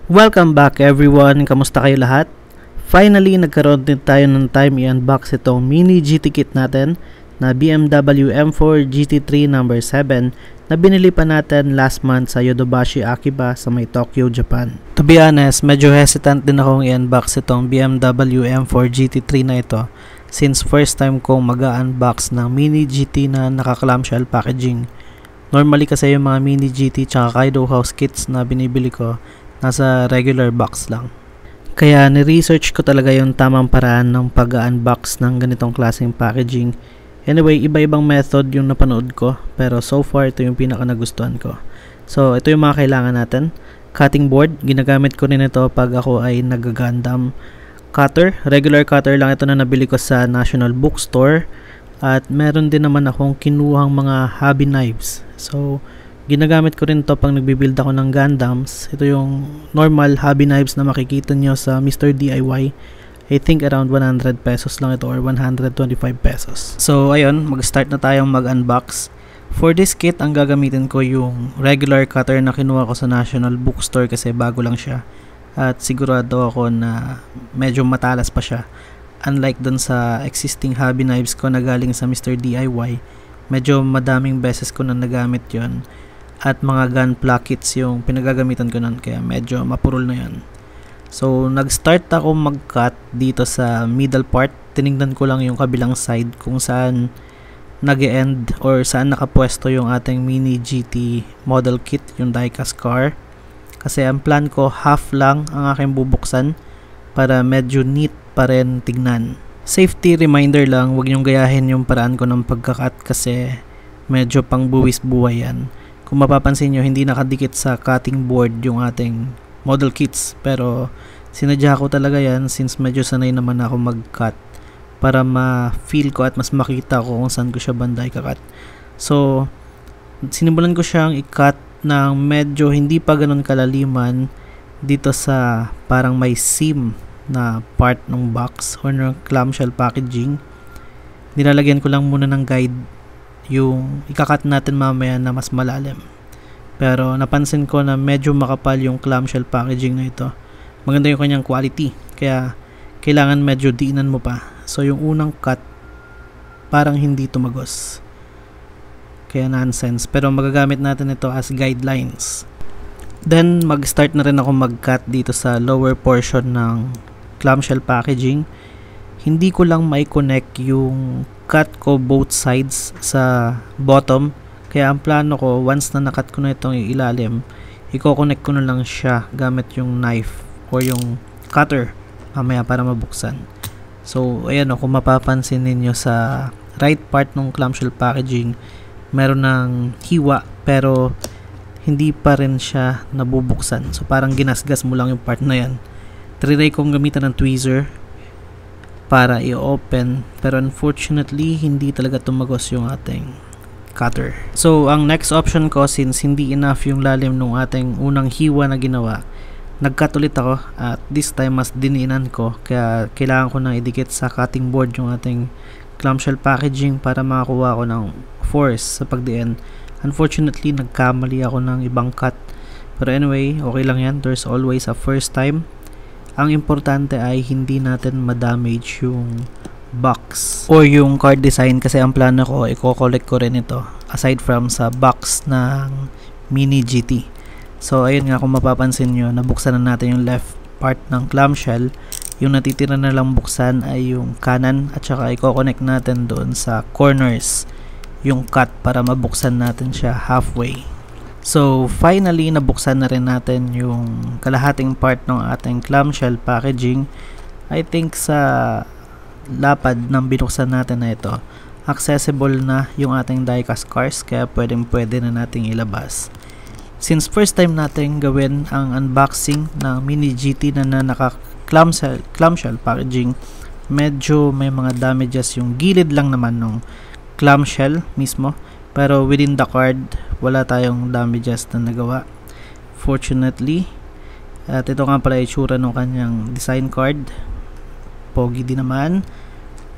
Welcome back everyone! Kamusta kayo lahat? Finally, nagkaroon din tayo ng time i-unbox itong mini GT kit natin na BMW M4 GT3 number 7 na binili pa natin last month sa Yodobashi Akiba sa may Tokyo, Japan. To be honest, medyo hesitant din akong i-unbox itong BMW M4 GT3 na ito since first time kong mag-unbox ng mini GT na naka-clamshell packaging. Normally kasi yung mga mini GT tsaka Kaido House kits na binibili ko nasa regular box lang. Kaya ni-research ko talaga yung tamang paraan ng pag-unbox ng ganitong klaseng packaging. Anyway, iba-ibang method yung napanood ko, pero so far ito yung pinaka nagustuhan ko. So, ito yung mga kailangan natin. Cutting board, ginagamit ko rin ito pag ako ay nag-Gundam. Cutter, regular cutter lang ito na nabili ko sa National Bookstore. At meron din naman akong kinuhang mga hobby knives. So, ginagamit ko rin to pag nagbibuild ako ng Gundams. Ito yung normal hobby knives na makikita nyo sa Mr. DIY. I think around 100 pesos lang ito or 125 pesos. So ayun, mag-start na tayong mag-unbox. For this kit, ang gagamitin ko yung regular cutter na kinuha ko sa National Bookstore kasi bago lang siya. At sigurado ako na medyo matalas pa siya. Unlike dun sa existing hobby knives ko na galing sa Mr. DIY, medyo madaming beses ko na nagamit yon. At mga gun plackets yung pinagagamitan ko nun, kaya medyo mapurol na yun. So nag-start ako mag-cut dito sa middle part. Tinignan ko lang yung kabilang side kung saan nag-end or saan nakapwesto yung ating mini GT model kit, yung diecast car. Kasi ang plan ko, half lang ang aking bubuksan para medyo neat pa rin tignan. Safety reminder lang, huwag niyong gayahin yung paraan ko ng pagkakat kasi medyo pang buwis buhay yan. Kung mapapansin nyo, hindi nakadikit sa cutting board yung ating model kits, pero sinadya ko talaga yan since medyo sanay naman ako mag-cut para ma-feel ko at mas makita ko kung saan ko siya banday kakat. So sinimulan ko siyang i-cut ng medyo hindi pa ganun kalaliman dito sa parang may seam na part ng box or ng clamshell packaging. Nilalagyan ko lang muna ng guide yung ikakat natin mamaya na mas malalim. Pero napansin ko na medyo makapal yung clamshell packaging na ito. Maganda yung kanyang quality, kaya kailangan medyo diinan mo pa. So yung unang cut parang hindi tumagos, kaya nonsense, pero magagamit natin ito as guidelines. Then mag-start na rin ako mag-cut dito sa lower portion ng clamshell packaging. Hindi ko lang may connect yung cut ko both sides sa bottom. Kaya ang plano ko, once na nakat ko na itong ilalim, i-connect ko na lang siya gamit yung knife o yung cutter mamaya para mabuksan. So ayan o, kung mapapansin ninyo sa right part ng clamshell packaging, meron ng hiwa pero hindi pa rin siya nabubuksan. So parang ginasgas mo lang yung part na yan. Trinay kong gamitan ng tweezer para i-open, pero unfortunately hindi talaga tumagos yung ating cutter. So ang next option ko, since hindi enough yung lalim ng ating unang hiwa na ginawa, nag-cut ulit ako at this time mas diniinan ko, kaya kailangan ko nang idikit sa cutting board yung ating clamshell packaging para makakuha ko ng force sa pagdiin. Unfortunately nagkamali ako ng ibang cut, pero anyway, okay lang yan. There's always a first time. Ang importante ay hindi natin ma-damage yung box or yung card design, kasi ang plano ko, i-collect ko rin ito aside from sa box ng mini GT. So ayun nga, kung mapapansin nyo, nabuksan na natin yung left part ng clamshell. Yung natitira na lang buksan ay yung kanan, at saka i-connect natin doon sa corners yung cut para mabuksan natin siya halfway. So finally, nabuksan na rin natin yung kalahating part ng ating clamshell packaging. I think sa lapad ng binuksan natin na ito, accessible na yung ating diecast cars, kaya pwede na nating ilabas. Since first time natin gawin ang unboxing ng mini GT na naka clamshell packaging, medyo may mga damages yung gilid lang naman ng clamshell mismo, pero within the card wala tayong damages na nagawa, fortunately. At ito nga pala itsura ng kanyang design card, pogi din naman.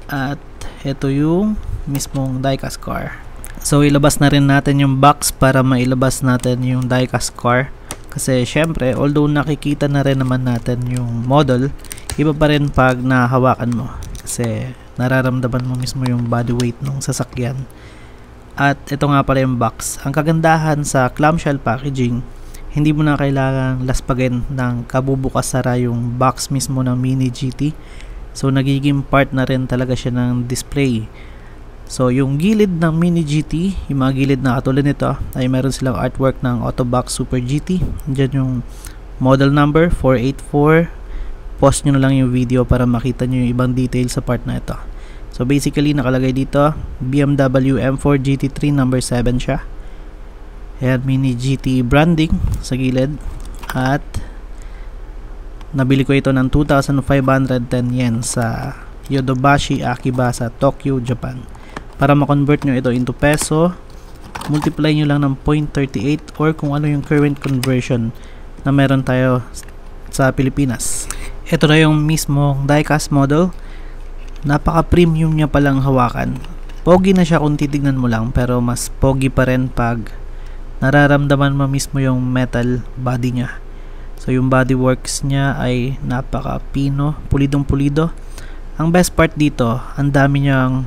At ito yung mismong diecast car. So ilabas na rin natin yung box para mailabas natin yung diecast car. Kasi syempre, although nakikita na rin naman natin yung model, iba pa rin pag nahawakan mo. Kasi nararamdaman mo mismo yung body weight ng sasakyan. At ito nga pala yung box. Ang kagandahan sa clamshell packaging, hindi mo na kailangang laspagin ng kabubukas sara yung box mismo ng Mini GT. So nagiging part na rin talaga siya ng display. So yung gilid ng Mini GT, yung mga gilid na katulad nito, ay meron silang artwork ng Autobox Super GT. Diyan yung model number 484. Pause nyo na lang yung video para makita nyo yung ibang details sa part na ito. So basically nakalagay dito BMW M4 GT3 number 7 siya. Ayan, Mini GT branding sa gilid. At nabili ko ito ng 2,510 yen sa Yodobashi Akibasa, Tokyo, Japan. Para ma-convert nyo ito into peso, multiply nyo lang ng 0.38 or kung ano yung current conversion na meron tayo sa Pilipinas. Ito na yung mismong diecast model. Napaka-premium niya palang hawakan. Pogi na siya kung titignan mo lang, pero mas pogi pa rin pag nararamdaman mo mismo yung metal body niya. So yung bodyworks niya ay napaka-pino, pulidong-pulido. Ang best part dito, ang dami niyang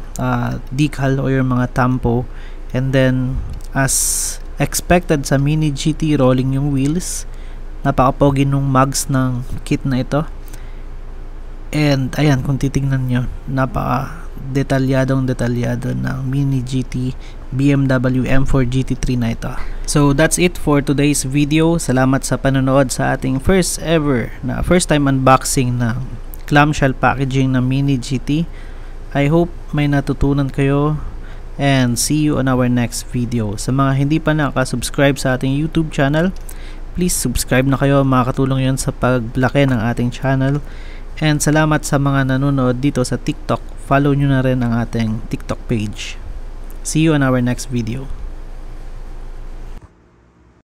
decal o yung mga tampo. And then, as expected sa Mini GT, rolling yung wheels. Napaka-pogi nung mugs ng kit na ito. And ayan, kung titingnan nyo, napaka detalyado ng Mini GT BMW M4 GT3 na ito. So that's it for today's video. Salamat sa panonood sa ating first time unboxing ng clamshell packaging ng Mini GT. I hope may natutunan kayo and see you on our next video. Sa mga hindi pa nakasubscribe sa ating YouTube channel, please subscribe na kayo. Makakatulong yan sa paglaki ng ating channel. And salamat sa mga nanonood dito sa TikTok. Follow nyo na rin ang ating TikTok page. See you on our next video.